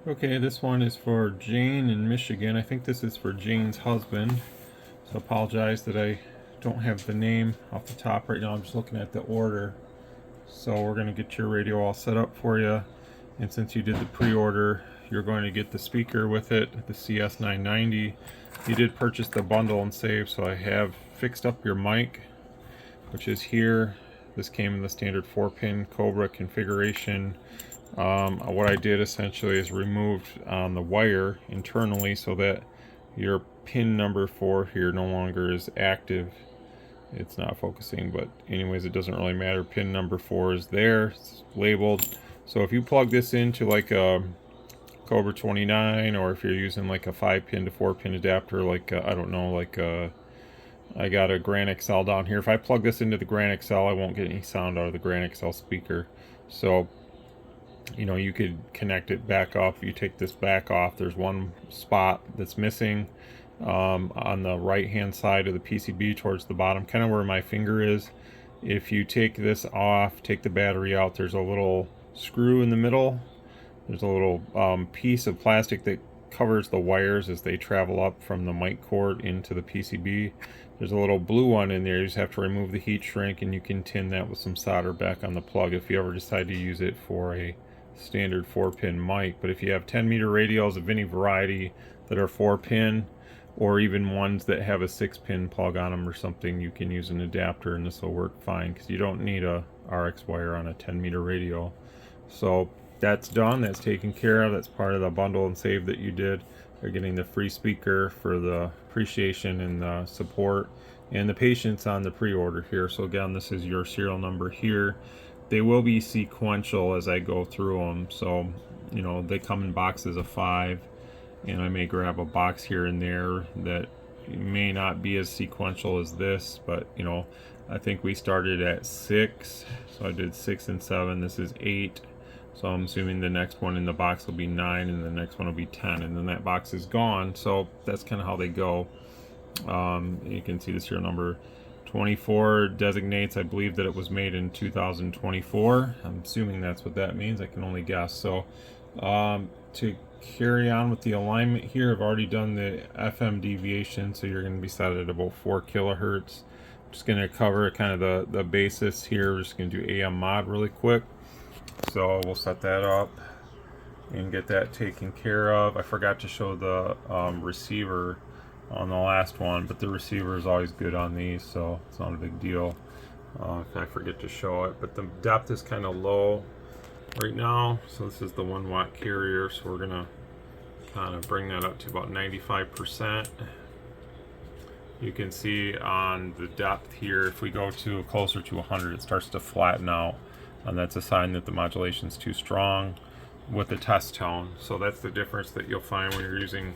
Okay, this one is for Jane in Michigan. I think this is for Jane's husband. So I apologize that I don't have the name off the top right now. I'm just looking at the order. So we're going to get your radio all set up for you. And since you did the pre-order, you're going to get the speaker with it, the CS990. You did purchase the bundle and save, so I have fixed up your mic, which is here. This came in the standard 4-pin Cobra configuration. What I did essentially is removed the wire internally so that your pin number 4 here no longer is active. It's not focusing, but anyways, it doesn't really matter. Pin number 4 is there, it's labeled. So if you plug this into like a Cobra 29, or if you're using like a 5-pin to 4-pin adapter, like I don't know, like I got a Grand XL down here. If I plug this into the Grand XL, I won't get any sound out of the Grand XL speaker. So you know, you could connect it back up. You take this back off, there's one spot that's missing on the right hand side of the PCB towards the bottom, kind of where my finger is. If you take this off, take the battery out, there's a little screw in the middle. There's a little piece of plastic that covers the wires as they travel up from the mic cord into the PCB. There's a little blue one in there. You just have to remove the heat shrink, and you can tin that with some solder back on the plug if you ever decide to use it for a standard 4-pin mic. But if you have 10-meter radios of any variety that are 4-pin, or even ones that have a 6-pin plug on them or something, you can use an adapter and this will work fine, because you don't need a RX wire on a 10-meter radio. So that's done, that's taken care of. That's part of the bundle and save that you did. They're getting the free speaker for the appreciation and the support and the patience on the pre-order here. So again, this is your serial number here. They will be sequential as I go through them. So, you know, they come in boxes of 5, and I may grab a box here and there that may not be as sequential as this, but you know, I think we started at 6, so I did 6 and 7. This is 8, so I'm assuming the next one in the box will be 9, and the next one will be 10, and then that box is gone. So that's kind of how they go. You can see the serial number 24 designates, I believe, that it was made in 2024. I'm assuming that's what that means. I can only guess. So to carry on with the alignment here, I've already done the FM deviation, so you're going to be set at about 4 kilohertz. I'm just going to cover kind of the basis here. We're just going to do AM mod really quick. So we'll set that up and get that taken care of. I forgot to show the receiver on the last one, but the receiver is always good on these, so it's not a big deal if I forget to show it. But the depth is kind of low right now, so this is the 1 watt carrier, so we're gonna kind of bring that up to about 95%. You can see on the depth here, if we go to closer to 100, it starts to flatten out, and that's a sign that the modulation is too strong with the test tone. So that's the difference that you'll find when you're using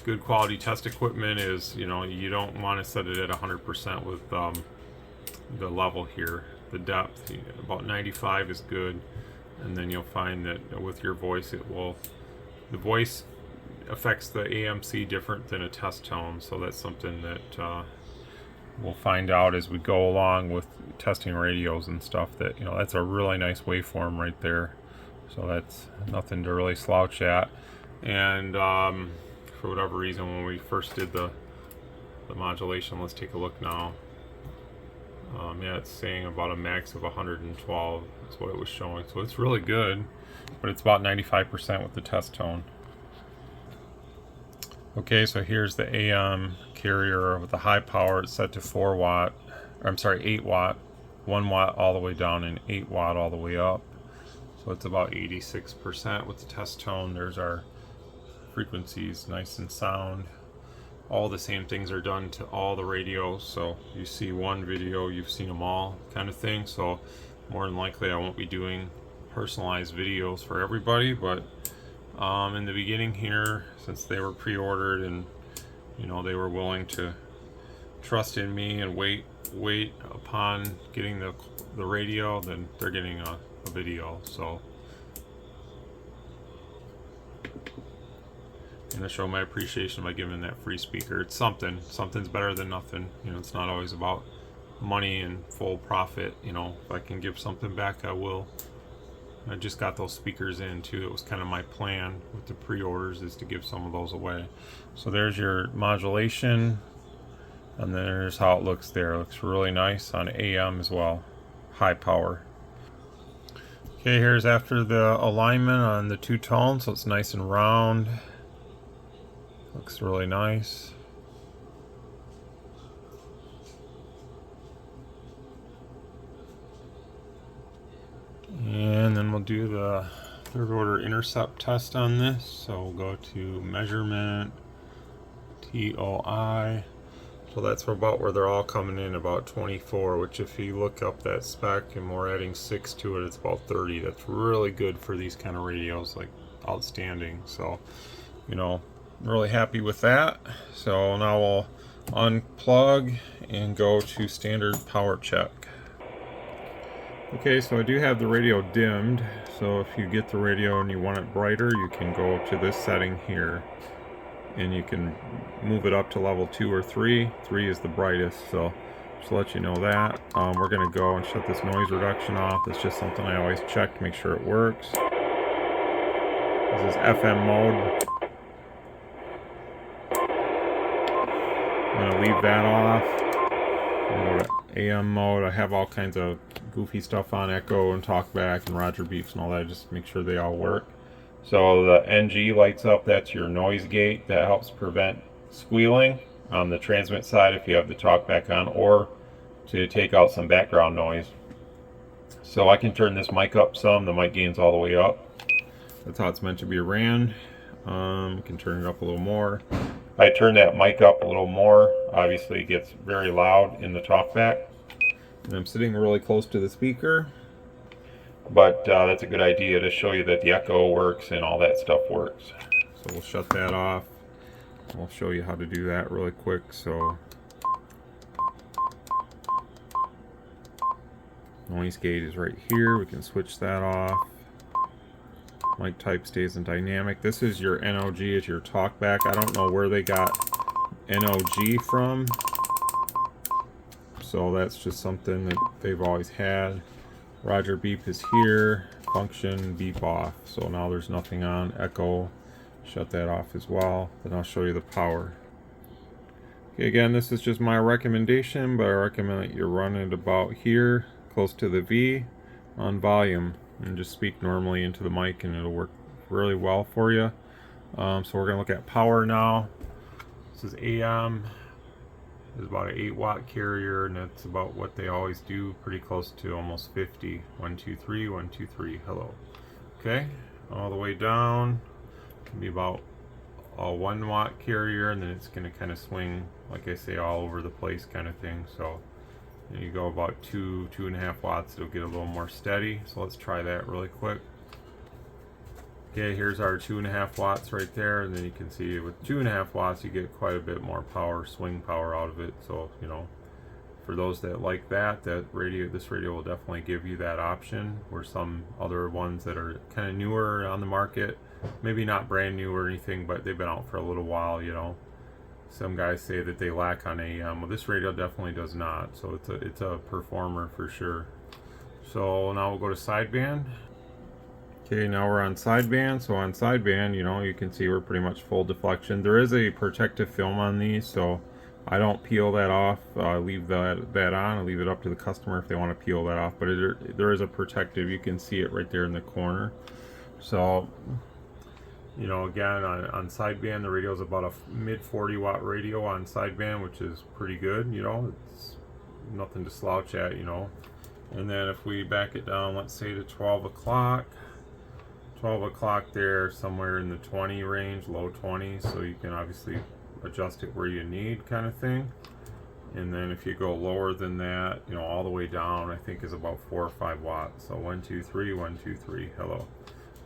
good quality test equipment. Is, you know, you don't want to set it at 100% with the level here. The depth, about 95 is good, and then you'll find that with your voice, the voice affects the AMC different than a test tone. So that's something that we'll find out as we go along with testing radios and stuff, that, you know, that's a really nice waveform right there. So that's nothing to really slouch at. And for whatever reason, when we first did the modulation, let's take a look now. Yeah, it's saying about a max of 112. That's what it was showing. So it's really good, but it's about 95% with the test tone. Okay, so here's the AM carrier with the high power. It's set to 4 watt, or I'm sorry, 8 watt, 1 watt all the way down and 8 watt all the way up. So it's about 86% with the test tone. There's our frequencies, nice and sound. All the same things are done to all the radios, so you see one video, you've seen them all, kind of thing. So more than likely I won't be doing personalized videos for everybody, but in the beginning here, since they were pre-ordered and, you know, they were willing to trust in me and wait upon getting the radio, then they're getting a video. So I'm gonna show my appreciation by giving that free speaker. It's something's better than nothing. You know, it's not always about money and full profit. You know, if I can give something back, I will. I just got those speakers in too. It was kind of my plan with the pre-orders, is to give some of those away. So there's your modulation, and there's how it looks there. It looks really nice on AM as well, high power. Okay, here's after the alignment on the two tones, so it's nice and round. Looks really nice. And then we'll do the third order intercept test on this. So we'll go to measurement, TOI. So that's about where they're all coming in, about 24, which if you look up that spec and we're adding 6 to it, it's about 30. That's really good for these kind of radios, like outstanding. So, you know, really happy with that. So now we'll unplug and go to standard power check. Okay, so I do have the radio dimmed. So if you get the radio and you want it brighter, you can go to this setting here, and you can move it up to level 2 or 3. 3 is the brightest, so just to let you know that. We're going to go and shut this noise reduction off. It's just something I always check to make sure it works. This is FM mode. I'm going to leave that off. Go to AM mode. I have all kinds of goofy stuff on, echo and talkback and Roger beeps and all that, just make sure they all work. So the NG lights up, that's your noise gate. That helps prevent squealing on the transmit side if you have the talkback on, or to take out some background noise. So I can turn this mic up some, the mic gain's all the way up. That's how it's meant to be ran. Can turn it up a little more. If I turn that mic up a little more, obviously it gets very loud in the talkback. And I'm sitting really close to the speaker, but that's a good idea to show you that the echo works and all that stuff works. So we'll shut that off. I'll show you how to do that really quick. So noise gate is right here. We can switch that off. Mic type stays in dynamic. This is your NOG, it's your talkback. I don't know where they got NOG from. So that's just something that they've always had. Roger beep is here. Function beep off. So now there's nothing on. Echo, shut that off as well. Then I'll show you the power. Okay, again, this is just my recommendation, but I recommend that you run it about here, close to the V, on volume, and just speak normally into the mic, and it'll work really well for you. So we're going to look at power now. This is AM. Is about an 8-watt carrier, and that's about what they always do, pretty close to almost 50. 1, 2, 3, 1, 2, 3. Hello. Okay, all the way down can be about a 1-watt carrier, and then it's going to kind of swing, like I say, all over the place kind of thing. So you go about 2.5 watts, it'll get a little more steady. So let's try that really quick. Okay, here's our 2.5 watts right there, and then you can see with 2.5 watts you get quite a bit more power, swing power out of it. So, you know, for those that like that, this radio will definitely give you that option, where some other ones that are kind of newer on the market, maybe not brand new or anything, but they've been out for a little while, you know. Some guys say that they lack on AM. Well, this radio definitely does not. So it's a performer for sure. So now we'll go to sideband. Okay, now we're on sideband. So on sideband, you know, you can see we're pretty much full deflection. There is a protective film on these, so I don't peel that off. I leave that on. I leave it up to the customer if they want to peel that off. But there is a protective. You can see it right there in the corner. So, you know, again, on sideband, the radio is about a mid 40-watt radio on sideband, which is pretty good. You know, it's nothing to slouch at, you know. And then if we back it down, let's say to 12 o'clock. 12 o'clock there, somewhere in the 20 range, low 20s, so you can obviously adjust it where you need, kind of thing. And then if you go lower than that, you know, all the way down, I think is about 4 or 5 watts. So 1, 2, 3, 1, 2, 3. Hello.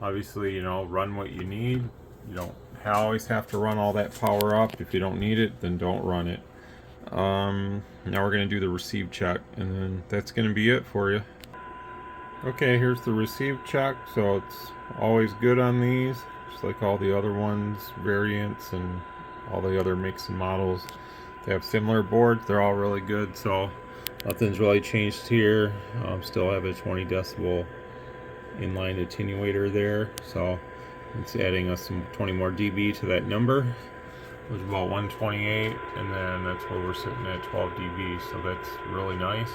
Obviously, you know, run what you need. You don't always have to run all that power up. If you don't need it, then don't run it. Now we're going to do the receive check, and then that's going to be it for you. Okay, here's the receive check. So it's always good on these, just like all the other ones, variants, and all the other makes and models. They have similar boards. They're all really good, so nothing's really changed here. Still have a 20 decibel inline attenuator there, so it's adding us some 20 more dB to that number. It was about 128, and then that's where we're sitting at 12 dB, so that's really nice.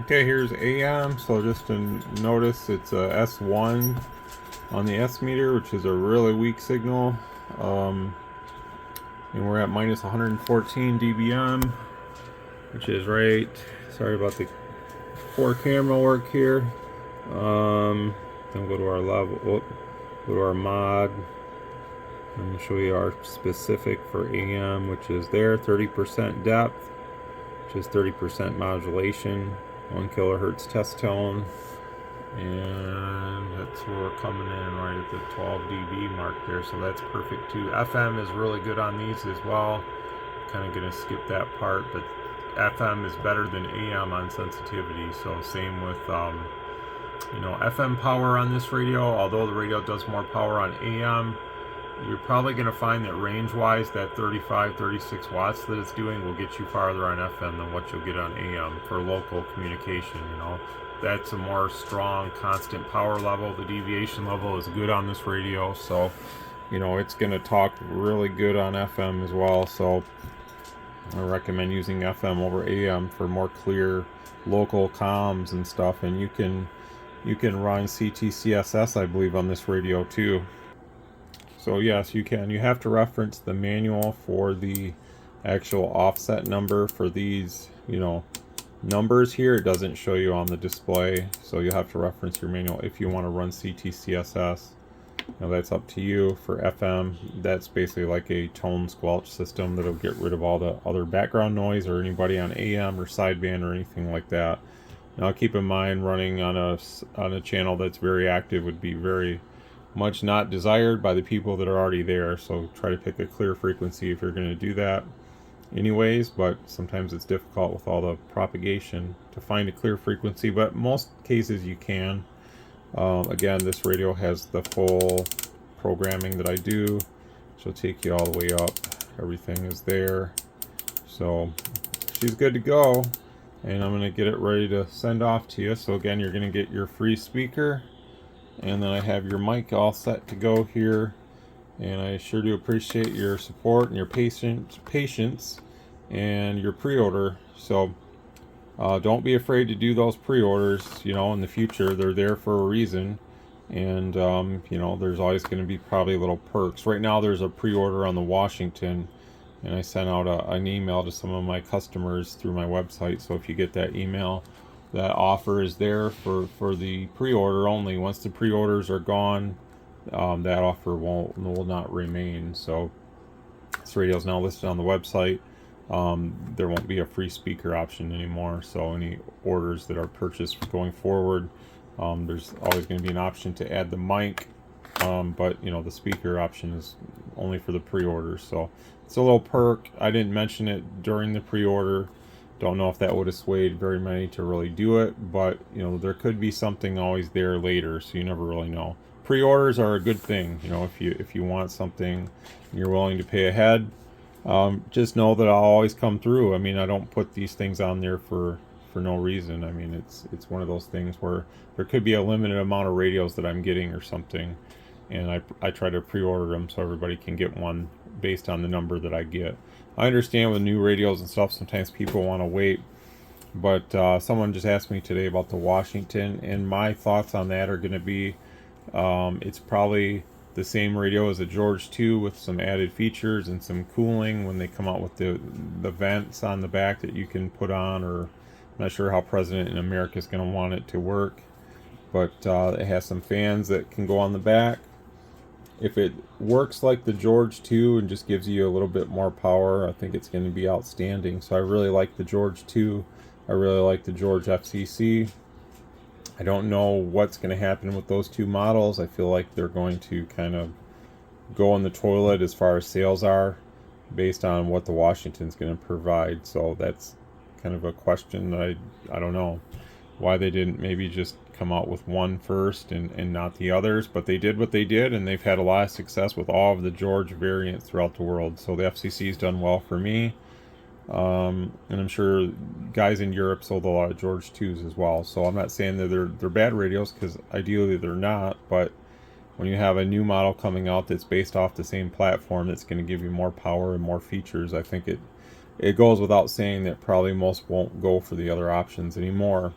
Okay, here's AM, so just to notice it's a S1 on the S meter, which is a really weak signal, and we're at minus 114 dBm, which is right. Sorry about the poor camera work here. Then go to our level, go to our mod. I'm going to show you our specific for AM, which is there, 30% depth, which is 30% modulation, 1 kilohertz test tone, and that's where we're coming in right at the 12 dB mark there, so that's perfect too. FM is really good on these as well. Kind of going to skip that part, but FM is better than AM on sensitivity, so same with FM power on this radio. Although the radio does more power on AM, you're probably going to find that range-wise, that 36 watts that it's doing will get you farther on FM than what you'll get on AM for local communication. That's a more strong, constant power level. The deviation level is good on this radio, so it's going to talk really good on FM as well. So I recommend using FM over AM for more clear local comms and stuff. And you can run CTCSS, I believe, on this radio too. So yes, you can. You have to reference the manual for the actual offset number for these, numbers here. It doesn't show you on the display, so you have to reference your manual if you want to run CTCSS. Now that's up to you. For FM, that's basically like a tone squelch system that'll get rid of all the other background noise or anybody on AM or sideband or anything like that. Now keep in mind, running on a channel that's very active would be very much not desired by the people that are already there, so try to pick a clear frequency if you're going to do that anyways, but sometimes it's difficult with all the propagation to find a clear frequency, but most cases you can. Again, this radio has the full programming that I do, which will take you all the way up. Everything is there, so she's good to go, and I'm going to get it ready to send off to you. So again, you're going to get your free speaker, and then I have your mic all set to go here, and I sure do appreciate your support and your patience and your pre-order. So don't be afraid to do those pre-orders. In the future, they're there for a reason, and there's always going to be probably little perks. Right now there's a pre-order on the Washington, and I sent out an email to some of my customers through my website, so if you get that email, that offer is there for the pre-order only. Once the pre-orders are gone, that offer will not remain. So this radio is now listed on the website. There won't be a free speaker option anymore, so any orders that are purchased going forward, there's always going to be an option to add the mic, but the speaker option is only for the pre-order. So it's a little perk. I didn't mention it during the pre-order. Don't know if that would have swayed very many to really do it, but there could be something always there later, so you never really know. Pre-orders are a good thing. If you want something and you're willing to pay ahead, just know that I'll always come through. I don't put these things on there for no reason. It's one of those things where there could be a limited amount of radios that I'm getting or something, and I try to pre-order them so everybody can get one based on the number that I get. I understand with new radios and stuff, sometimes people want to wait, but someone just asked me today about the Washington, and my thoughts on that are going to be, it's probably the same radio as a George 2 with some added features and some cooling when they come out with the vents on the back that you can put on, or I'm not sure how President in America is going to want it to work, but it has some fans that can go on the back. If it works like the George 2 and just gives you a little bit more power, I think it's going to be outstanding. So I really like the George 2. I really like the George FCC. I don't know what's going to happen with those two models. I feel like they're going to kind of go in the toilet as far as sales are, based on what the Washington's going to provide. So that's kind of a question that I don't know why they didn't maybe just come out with one first and not the others, but they did what they did, and they've had a lot of success with all of the George variants throughout the world. So the FCC's done well for me. And I'm sure guys in Europe sold a lot of George 2s as well. So I'm not saying that they're bad radios, because ideally they're not. But when you have a new model coming out that's based off the same platform that's going to give you more power and more features, I think it goes without saying that probably most won't go for the other options anymore.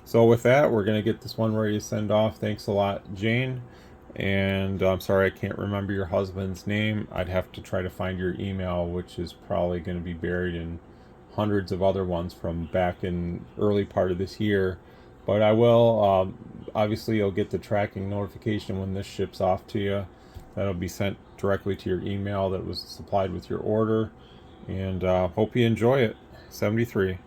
So with that, we're going to get this one ready to send off. Thanks a lot, Jane. And I'm sorry I can't remember your husband's name. I'd have to try to find your email, which is probably going to be buried in hundreds of other ones from back in early part of this year. But I will, obviously you'll get the tracking notification when this ships off to you. That'll be sent directly to your email that was supplied with your order. And hope you enjoy it. 73.